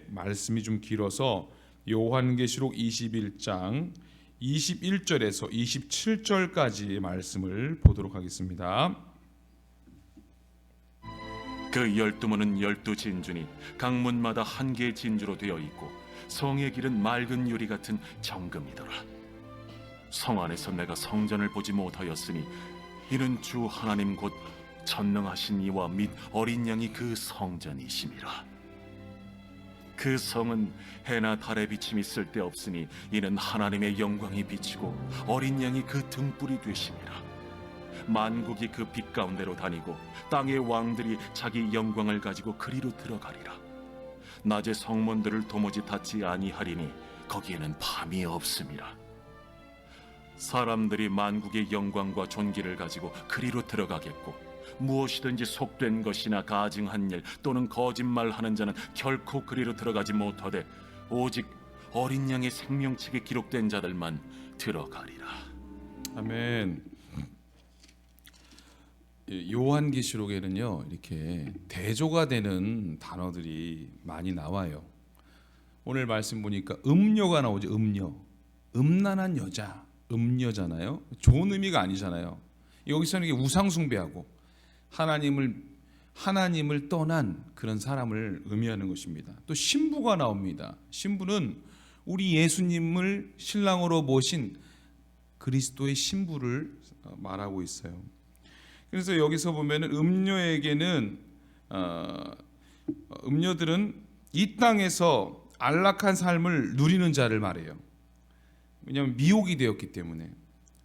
말씀이 좀 길어서 요한계시록 21장 21절에서 27절까지의 말씀을 보도록 하겠습니다. 그 12문은 12진주니 각 문마다 한 개의 진주로 되어 있고 성의 길은 맑은 유리 같은 정금이더라. 성 안에서 내가 성전을 보지 못하였으니 이는 주 하나님 곧 전능하신 이와 및 어린 양이 그 성전이심이라. 그 성은 해나 달의 비침이 쓸데없으니 이는 하나님의 영광이 비치고 어린 양이 그 등불이 되심이라. 만국이 그 빛 가운데로 다니고 땅의 왕들이 자기 영광을 가지고 그리로 들어가리라. 낮에 성문들을 도무지 닫지 아니하리니 거기에는 밤이 없음이라. 사람들이 만국의 영광과 존귀를 가지고 그리로 들어가겠고 무엇이든지 속된 것이나 가증한 일 또는 거짓말하는 자는 결코 그리로 들어가지 못하되 오직 어린 양의 생명책에 기록된 자들만 들어가리라. 아멘. 요한계시록에는요 이렇게 대조가 되는 단어들이 많이 나와요. 오늘 말씀 보니까 음녀가 나오죠. 음녀, 음란한 여자, 음녀잖아요. 좋은 의미가 아니잖아요. 여기서는 이게 우상 숭배하고 하나님을 떠난 그런 사람을 의미하는 것입니다. 또 신부가 나옵니다. 신부는 우리 예수님을 신랑으로 모신 그리스도의 신부를 말하고 있어요. 그래서 여기서 보면은 음녀들은 이 땅에서 안락한 삶을 누리는 자를 말해요. 왜냐하면 미혹이 되었기 때문에.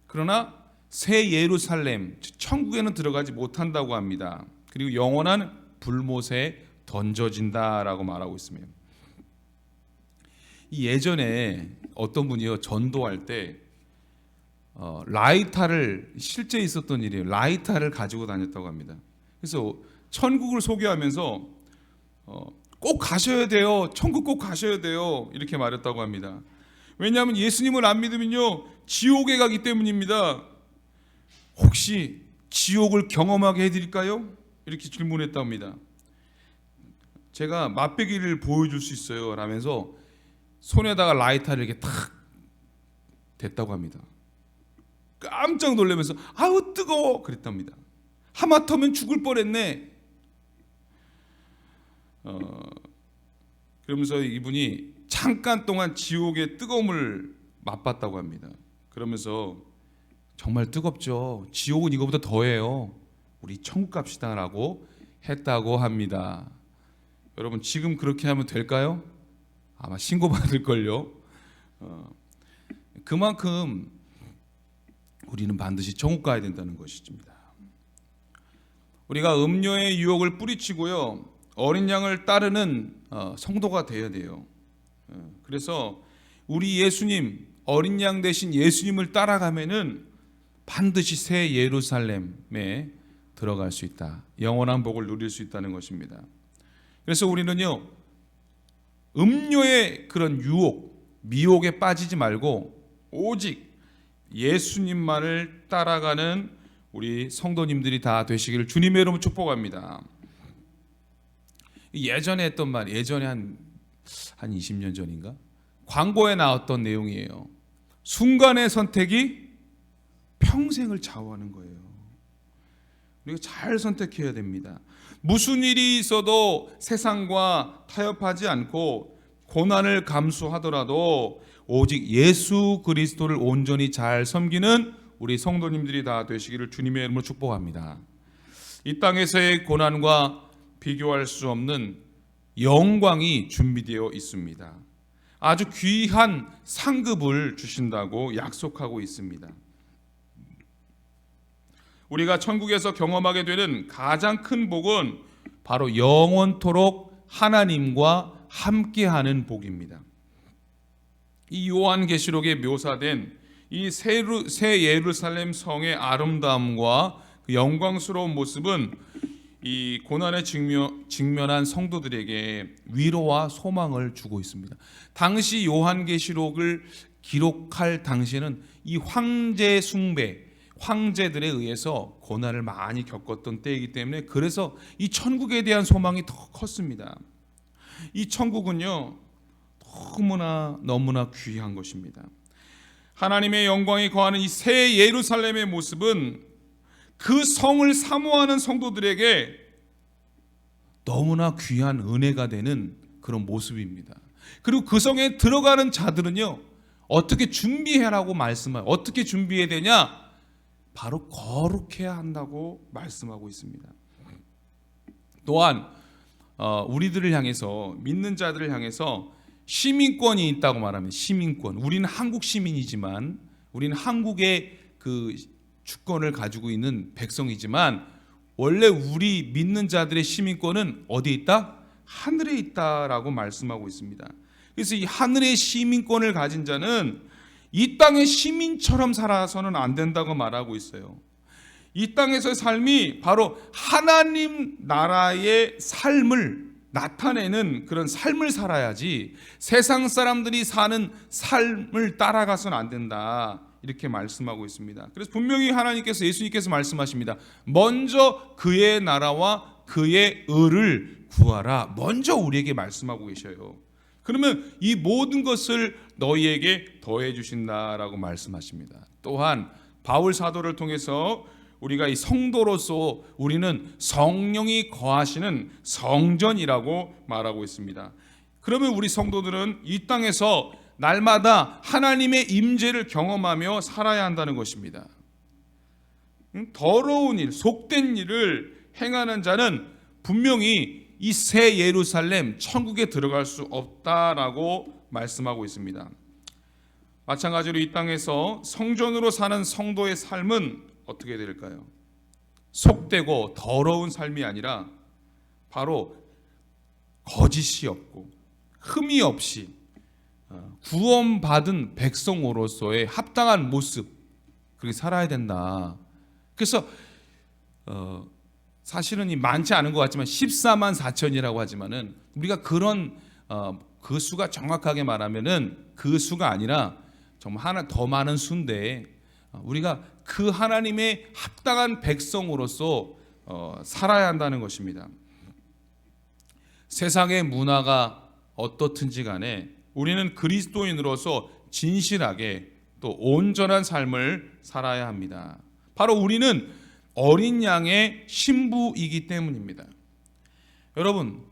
그러나 새 예루살렘, 천국에는 들어가지 못한다고 합니다. 그리고 영원한 불못에 던져진다라고 말하고 있습니다. 예전에 어떤 분이요 전도할 때 라이터를, 실제 있었던 일이에요. 라이터를 가지고 다녔다고 합니다. 그래서 천국을 소개하면서 꼭 가셔야 돼요. 천국 꼭 가셔야 돼요. 이렇게 말했다고 합니다. 왜냐하면 예수님을 안 믿으면요 지옥에 가기 때문입니다. 혹시 지옥을 경험하게 해드릴까요? 이렇게 질문했다고 합니다. 제가 맛배기를 보여줄 수 있어요 라면서 손에다가 라이터를 이렇게 탁 댔다고 합니다. 깜짝 놀라면서 아우 뜨거워 그랬답니다. 하마터면 죽을 뻔했네. 그러면서 이분이 잠깐 동안 지옥의 뜨거움을 맛봤다고 합니다. 그러면서 정말 뜨겁죠. 지옥은 이거보다 더해요. 우리 천국 갑시다라고 했다고 합니다. 여러분 지금 그렇게 하면 될까요? 아마 신고받을걸요. 그만큼 우리는 반드시 천국 가야 된다는 것입니다. 우리가 음료의 유혹을 뿌리치고요 어린 양을 따르는 성도가 되어야 돼요. 그래서 우리 예수님, 어린 양 대신 예수님을 따라가면은 반드시 새 예루살렘에 들어갈 수 있다. 영원한 복을 누릴 수 있다는 것입니다. 그래서 우리는요 음료의 그런 유혹, 미혹에 빠지지 말고 오직 예수님만을 따라가는 우리 성도님들이 다 되시기를 주님의 이름으로 축복합니다. 예전에 했던 말, 예전에 한 20년 전인가 광고에 나왔던 내용이에요. 순간의 선택이 평생을 좌우하는 거예요. 우리가 잘 선택해야 됩니다. 무슨 일이 있어도 세상과 타협하지 않고 고난을 감수하더라도 오직 예수 그리스도를 온전히 잘 섬기는 우리 성도님들이 다 되시기를 주님의 이름으로 축복합니다. 이 땅에서의 고난과 비교할 수 없는 영광이 준비되어 있습니다. 아주 귀한 상급을 주신다고 약속하고 있습니다. 우리가 천국에서 경험하게 되는 가장 큰 복은 바로 영원토록 하나님과 함께하는 복입니다. 이 요한계시록에 묘사된 이 새 예루살렘 성의 아름다움과 그 영광스러운 모습은 이 고난에 직면한 성도들에게 위로와 소망을 주고 있습니다. 당시 요한계시록을 기록할 당시에는 이 황제 숭배, 황제들에 의해서 고난을 많이 겪었던 때이기 때문에 그래서 이 천국에 대한 소망이 더 컸습니다. 이 천국은요 너무나 귀한 것입니다. 하나님의 영광이 거하는 이 새 예루살렘의 모습은 그 성을 사모하는 성도들에게 너무나 귀한 은혜가 되는 그런 모습입니다. 그리고 그 성에 들어가는 자들은요 어떻게 준비해라고 말씀해요. 어떻게 준비해야 되냐? 바로 거룩해야 한다고 말씀하고 있습니다. 또한 우리들을 향해서, 믿는 자들을 향해서 시민권이 있다고 말하면, 시민권. 우리는 한국 시민이지만, 우리는 한국의 그 주권을 가지고 있는 백성이지만, 원래 우리 믿는 자들의 시민권은 어디에 있다? 하늘에 있다라고 말씀하고 있습니다. 그래서 이 하늘의 시민권을 가진 자는 이 땅의 시민처럼 살아서는 안 된다고 말하고 있어요. 이 땅에서의 삶이 바로 하나님 나라의 삶을 나타내는 그런 삶을 살아야지 세상 사람들이 사는 삶을 따라가서는 안 된다, 이렇게 말씀하고 있습니다. 그래서 분명히 하나님께서, 예수님께서 말씀하십니다. 먼저 그의 나라와 그의 의를 구하라. 먼저 우리에게 말씀하고 계셔요. 그러면 이 모든 것을 너희에게 더해 주신다라고 말씀하십니다. 또한 바울 사도를 통해서 우리가 이 성도로서 우리는 성령이 거하시는 성전이라고 말하고 있습니다. 그러면 우리 성도들은 이 땅에서 날마다 하나님의 임재를 경험하며 살아야 한다는 것입니다. 더러운 일, 속된 일을 행하는 자는 분명히 이 새 예루살렘 천국에 들어갈 수 없다라고 말씀하고 있습니다. 마찬가지로 이 땅에서 성전으로 사는 성도의 삶은 어떻게 될까요? 속되고 더러운 삶이 아니라 바로 거짓이 없고 흠이 없이 구원받은 백성으로서의 합당한 모습, 그렇게 살아야 된다. 그래서 사실은 많지 않은 것 같지만 14만 4천이라고 하지만은 우리가 그런 그 수가 정확하게 말하면은 그 수가 아니라 정말 하나 더 많은 수인데, 우리가 그 하나님의 합당한 백성으로서 살아야 한다는 것입니다. 세상의 문화가 어떻든지 간에 우리는 그리스도인으로서 진실하게 또 온전한 삶을 살아야 합니다. 바로 우리는 어린 양의 신부이기 때문입니다. 여러분,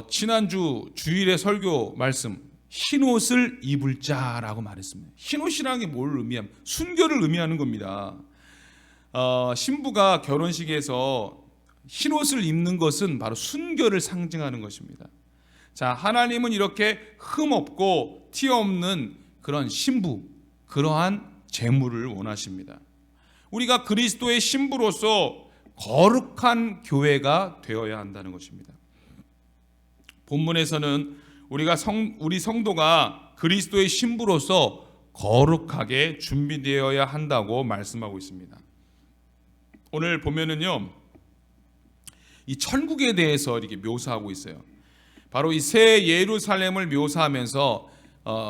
지난주 주일의 설교 말씀, 흰옷을 입을 자라고 말했습니다. 흰옷이라는 게 뭘 의미하면 순결을 의미하는 겁니다. 신부가 결혼식에서 흰옷을 입는 것은 바로 순결을 상징하는 것입니다. 자, 하나님은 이렇게 흠 없고 티 없는 그런 신부, 그러한 제물을 원하십니다. 우리가 그리스도의 신부로서 거룩한 교회가 되어야 한다는 것입니다. 본문에서는 우리 성도가 그리스도의 신부로서 거룩하게 준비되어야 한다고 말씀하고 있습니다. 오늘 보면은요, 이 천국에 대해서 이렇게 묘사하고 있어요. 바로 이 새 예루살렘을 묘사하면서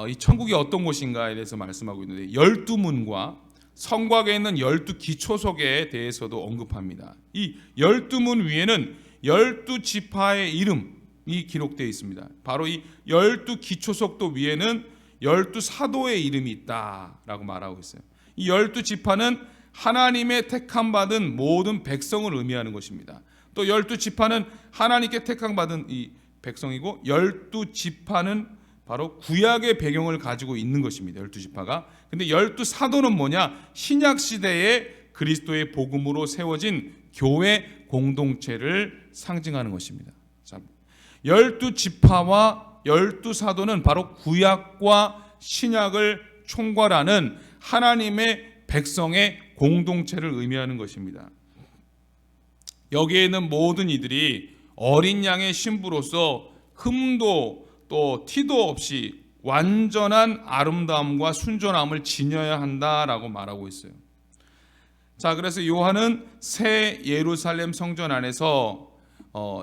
이 천국이 어떤 곳인가에 대해서 말씀하고 있는데, 12문과 성곽에 있는 12기초석에 대해서도 언급합니다. 이 12문 위에는 12지파의 이름이 기록되어 있습니다. 바로 이 12기초석도 위에는 12사도의 이름이 있다라고 말하고 있어요. 이 12지파는 하나님의 택함받은 모든 백성을 의미하는 것입니다. 또 12지파는 하나님께 택함받은 이 백성이고, 12지파는 바로 구약의 배경을 가지고 있는 것입니다. 12지파가. 근데 12사도는 뭐냐? 신약 시대에 그리스도의 복음으로 세워진 교회 공동체를 상징하는 것입니다. 자, 12지파와 12사도는 바로 구약과 신약을 총괄하는 하나님의 백성의 공동체를 의미하는 것입니다. 여기에 있는 모든 이들이 어린 양의 신부로서 흠도 또 티도 없이 완전한 아름다움과 순전함을 지녀야 한다라고 말하고 있어요. 자, 그래서 요한은 새 예루살렘 성전 안에서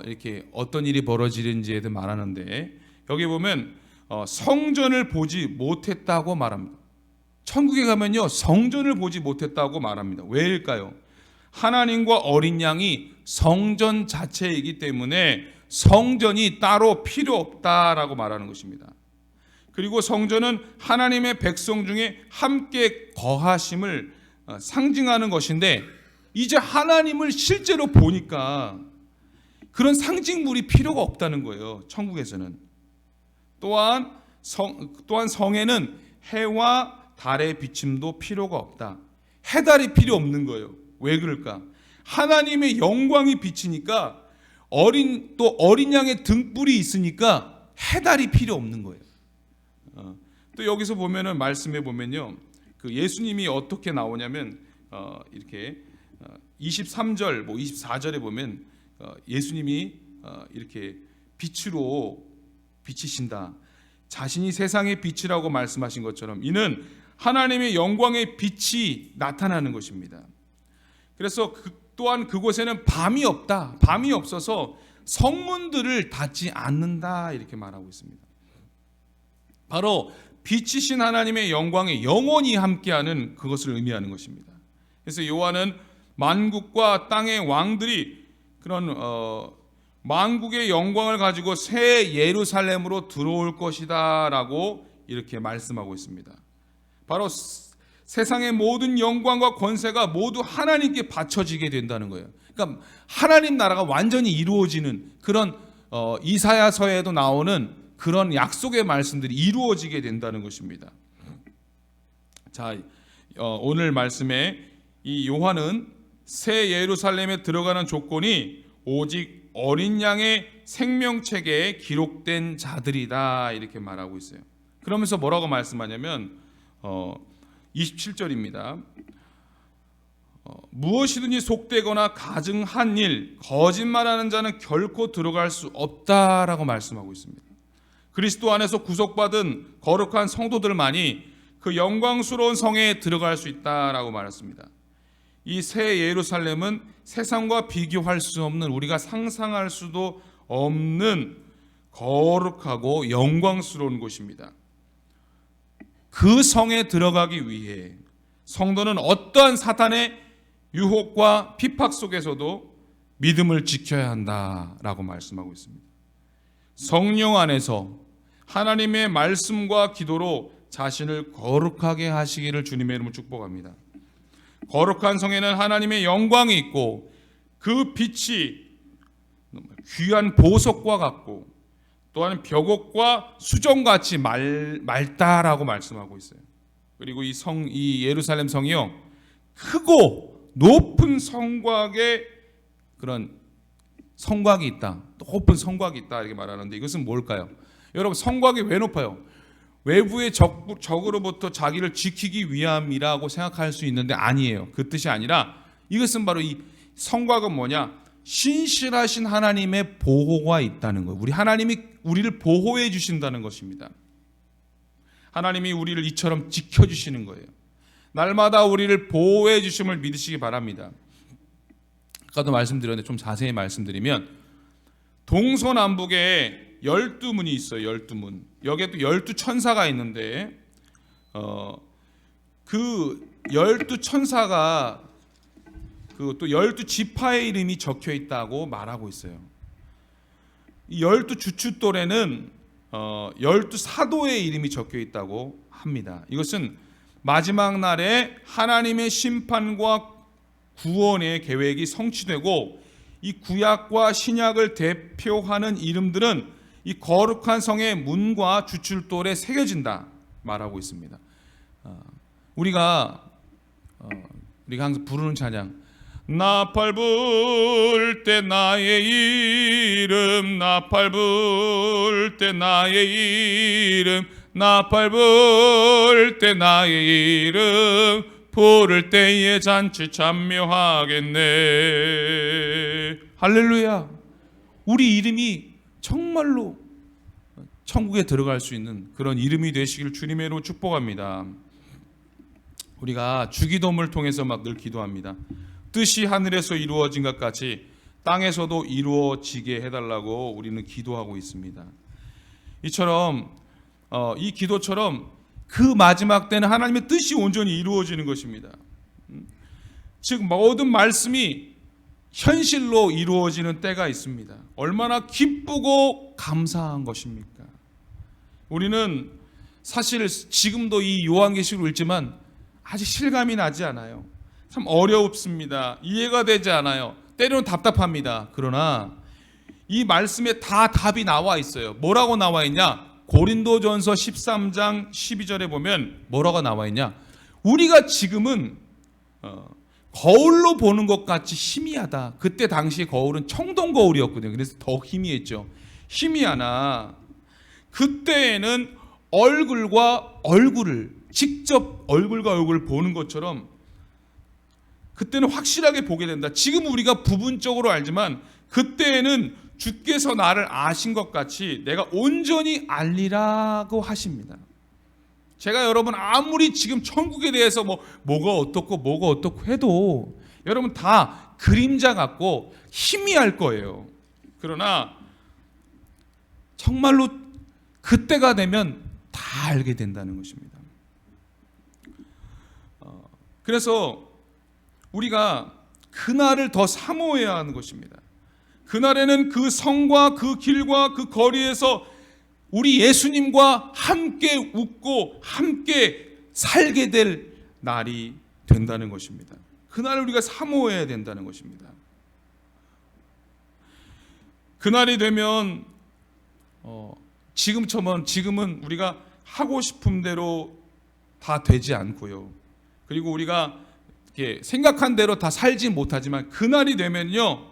이렇게 어떤 일이 벌어지는지에 대해 말하는데, 여기 보면 성전을 보지 못했다고 말합니다. 천국에 가면요, 성전을 보지 못했다고 말합니다. 왜일까요? 하나님과 어린 양이 성전 자체이기 때문에 성전이 따로 필요 없다라고 말하는 것입니다. 그리고 성전은 하나님의 백성 중에 함께 거하심을 상징하는 것인데, 이제 하나님을 실제로 보니까 그런 상징물이 필요가 없다는 거예요. 천국에서는. 또한 성에는 해와 달의 비침도 필요가 없다. 해달이 필요 없는 거예요. 왜 그럴까? 하나님의 영광이 비치니까 어린 양의 등불이 있으니까 해달이 필요 없는 거예요. 또 여기서 보면은 말씀해 보면요, 그 예수님이 어떻게 나오냐면 이렇게 23절, 24절에 보면 예수님이 이렇게 빛으로 비치신다. 자신이 세상의 빛이라고 말씀하신 것처럼 이는 하나님의 영광의 빛이 나타나는 것입니다. 그래서 또한 그곳에는 밤이 없다. 밤이 없어서 성문들을 닫지 않는다, 이렇게 말하고 있습니다. 바로 빛이신 하나님의 영광에 영원히 함께하는 그것을 의미하는 것입니다. 그래서 요한은 만국과 땅의 왕들이 그런 만국의 영광을 가지고 새 예루살렘으로 들어올 것이다 라고 이렇게 말씀하고 있습니다. 바로 세상의 모든 영광과 권세가 모두 하나님께 바쳐지게 된다는 거예요. 그러니까 하나님 나라가 완전히 이루어지는 그런 이사야서에도 나오는 그런 약속의 말씀들이 이루어지게 된다는 것입니다. 자, 오늘 말씀에 이 요한은 새 예루살렘에 들어가는 조건이 오직 어린 양의 생명책에 기록된 자들이다, 이렇게 말하고 있어요. 그러면서 뭐라고 말씀하냐면 27절입니다. 무엇이든지 속되거나 가증한 일, 거짓말하는 자는 결코 들어갈 수 없다라고 말씀하고 있습니다. 그리스도 안에서 구속받은 거룩한 성도들만이 그 영광스러운 성에 들어갈 수 있다라고 말했습니다. 이 새 예루살렘은 세상과 비교할 수 없는, 우리가 상상할 수도 없는 거룩하고 영광스러운 곳입니다. 그 성에 들어가기 위해 성도는 어떠한 사탄의 유혹과 핍박 속에서도 믿음을 지켜야 한다라고 말씀하고 있습니다. 성령 안에서 하나님의 말씀과 기도로 자신을 거룩하게 하시기를 주님의 이름으로 축복합니다. 거룩한 성에는 하나님의 영광이 있고 그 빛이 귀한 보석과 같고 또한 벽옥과 수정같이 맑다라고 말씀하고 있어요. 그리고 이 예루살렘 성이요, 크고 높은 성곽에 그런 성곽이 있다. 높은 성곽이 있다, 이렇게 말하는데 이것은 뭘까요? 여러분, 성곽이 왜 높아요? 외부의 적으로부터 자기를 지키기 위함이라고 생각할 수 있는데 아니에요. 그 뜻이 아니라 이것은 바로 이 성곽은 뭐냐? 신실하신 하나님의 보호가 있다는 거예요. 하나님이 우리를 보호해 주신다는 것입니다. 하나님이 우리를 이처럼 지켜주시는 거예요. 날마다 우리를 보호해 주심을 믿으시기 바랍니다. 아까도 말씀드렸는데 좀 자세히 말씀드리면 동서남북에 12문이 있어요. 12문. 여기에 또 12천사가 있는데 그 12천사가 그 또 12지파의 이름이 적혀 있다고 말하고 있어요. 이 12주춧돌에는 12사도의 이름이 적혀 있다고 합니다. 이것은 마지막 날에 하나님의 심판과 구원의 계획이 성취되고 이 구약과 신약을 대표하는 이름들은 이 거룩한 성의 문과 주춧돌에 새겨진다 말하고 있습니다. 우리가 항상 부르는 찬양, 나팔 불 때 나의 이름, 나팔 불 때 나의 이름, 나팔 불 때 나의 이름, 부를 때에 잔치 참여하겠네. 할렐루야. 우리 이름이 정말로 천국에 들어갈 수 있는 그런 이름이 되시길 주님의 이름으로 축복합니다. 우리가 주기도문을 통해서 막 늘 기도합니다. 뜻이 하늘에서 이루어진 것 같이 땅에서도 이루어지게 해달라고 우리는 기도하고 있습니다. 이처럼 이 기도처럼 그 마지막 때는 하나님의 뜻이 온전히 이루어지는 것입니다. 즉 모든 말씀이 현실로 이루어지는 때가 있습니다. 얼마나 기쁘고 감사한 것입니까? 우리는 사실 지금도 이 요한계시록을 읽지만 아직 실감이 나지 않아요. 참 어렵습니다. 이해가 되지 않아요. 때로는 답답합니다. 그러나 이 말씀에 다 답이 나와 있어요. 뭐라고 나와 있냐? 고린도전서 13장 12절에 보면 뭐라고 나와 있냐? 우리가 지금은 거울로 보는 것 같이 희미하다. 그때 당시 거울은 청동 거울이었거든요. 그래서 더 희미했죠. 희미하나 그때에는 얼굴과 얼굴을 직접 얼굴과 얼굴을 보는 것처럼 그때는 확실하게 보게 된다. 지금 우리가 부분적으로 알지만 그때에는 주께서 나를 아신 것 같이 내가 온전히 알리라고 하십니다. 제가 여러분 아무리 지금 천국에 대해서 뭐가 어떻고 해도 여러분 다 그림자 같고 희미할 거예요. 그러나 정말로 그때가 되면 다 알게 된다는 것입니다. 그래서 우리가 그날을 더 사모해야 하는 것입니다. 그날에는 그 성과 그 길과 그 거리에서 우리 예수님과 함께 웃고 함께 살게 될 날이 된다는 것입니다. 그날을 우리가 사모해야 된다는 것입니다. 그날이 되면 지금은 우리가 하고 싶은 대로 다 되지 않고요. 그리고 우리가 이렇게 생각한 대로 다 살지 못하지만 그날이 되면요,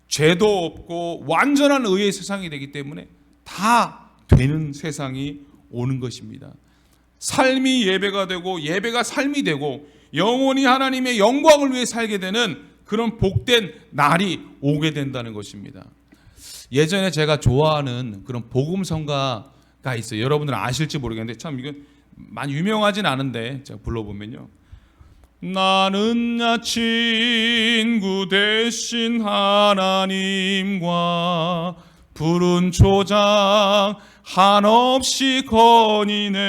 죄도 없고 완전한 의의 세상이 되기 때문에 다 되는 세상이 오는 것입니다. 삶이 예배가 되고 예배가 삶이 되고 영원히 하나님의 영광을 위해 살게 되는 그런 복된 날이 오게 된다는 것입니다. 예전에 제가 좋아하는 그런 복음성가가 있어요. 여러분들은 아실지 모르겠는데 참 이건 많이 유명하진 않은데 제가 불러보면요, 나는 나 친구 되신 하나님과 푸른 초장 한없이 거니네.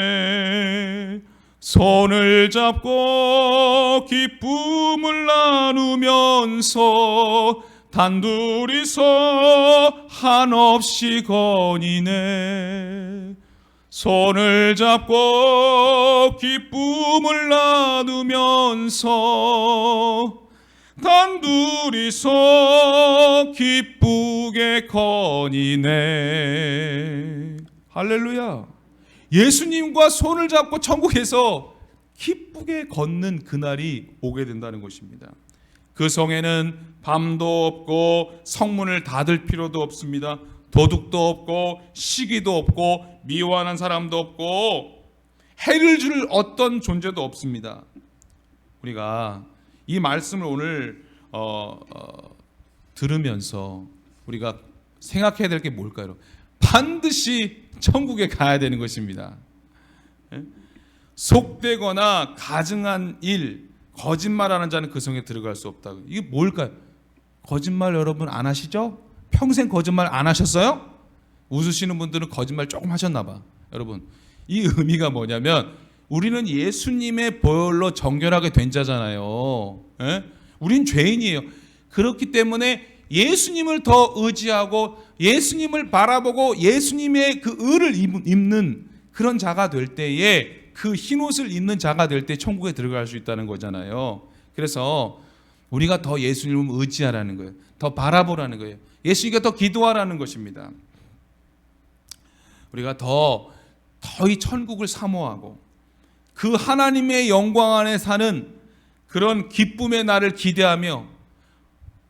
손을 잡고 기쁨을 나누면서 단둘이서 한없이 거니네. 손을 잡고 기쁨을 나누면서 단둘이서 기쁘게 거니네. 할렐루야. 예수님과 손을 잡고 천국에서 기쁘게 걷는 그날이 오게 된다는 것입니다. 그 성에는 밤도 없고 성문을 닫을 필요도 없습니다. 도둑도 없고 시기도 없고 미워하는 사람도 없고 해를 줄 어떤 존재도 없습니다. 우리가 이 말씀을 오늘 들으면서 우리가 생각해야 될 게 뭘까요? 반드시 천국에 가야 되는 것입니다. 속되거나 가증한 일, 거짓말하는 자는 그 성에 들어갈 수 없다. 이게 뭘까요? 거짓말 여러분 안 하시죠? 평생 거짓말 안 하셨어요? 웃으시는 분들은 거짓말 조금 하셨나 봐. 여러분, 이 의미가 뭐냐면 우리는 예수님의 보혈로 정결하게 된 자잖아요. 우린 죄인이에요. 그렇기 때문에 예수님을 더 의지하고 예수님을 바라보고 예수님의 그 의를 입는 그런 자가 될 때에, 그 흰옷을 입는 자가 될 때 천국에 들어갈 수 있다는 거잖아요. 그래서 우리가 더 예수님을 의지하라는 거예요. 더 바라보라는 거예요. 예수님께 더 기도하라는 것입니다. 우리가 더 이 천국을 사모하고 그 하나님의 영광 안에 사는 그런 기쁨의 날을 기대하며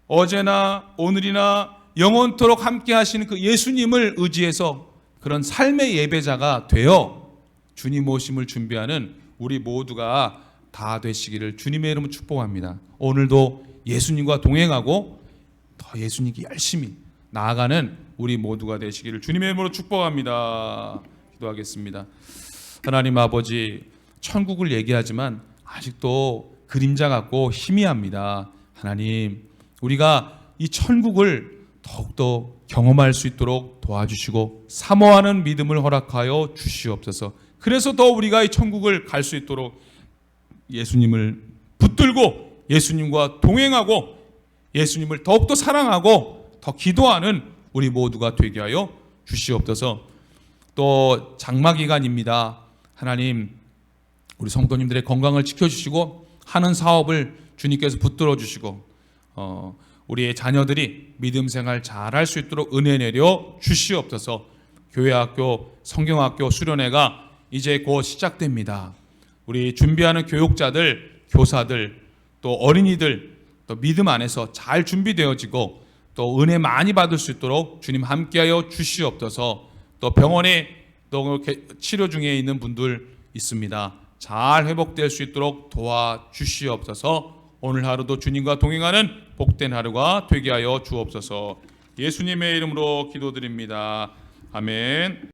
어제나 오늘이나 영원토록 함께 하시는 그 예수님을 의지해서 그런 삶의 예배자가 되어 주님 오심을 준비하는 우리 모두가 다 되시기를 주님의 이름으로 축복합니다. 오늘도 예수님과 동행하고 더 예수님께 열심히 나아가는 우리 모두가 되시기를 주님의 이름으로 축복합니다. 기도하겠습니다. 하나님 아버지, 천국을 얘기하지만 아직도 그림자 같고 희미합니다. 하나님, 우리가 이 천국을 더욱더 경험할 수 있도록 도와주시고 사모하는 믿음을 허락하여 주시옵소서. 그래서 더 우리가 이 천국을 갈 수 있도록 예수님을 붙들고 예수님과 동행하고 예수님을 더욱더 사랑하고 더 기도하는 우리 모두가 되게 하여 주시옵소서. 또 장마 기간입니다. 하나님, 우리 성도님들의 건강을 지켜주시고 하는 사업을 주님께서 붙들어 주시고 우리의 자녀들이 믿음 생활 잘할 수 있도록 은혜 내려 주시옵소서. 교회학교, 성경학교 수련회가 이제 곧 시작됩니다. 우리 준비하는 교육자들, 교사들, 또 어린이들, 또 믿음 안에서 잘 준비되어지고 또 은혜 많이 받을 수 있도록 주님 함께하여 주시옵소서. 또 병원에 또 치료 중에 있는 분들 있습니다. 잘 회복될 수 있도록 도와주시옵소서. 오늘 하루도 주님과 동행하는 복된 하루가 되게 하여 주옵소서. 예수님의 이름으로 기도드립니다. 아멘.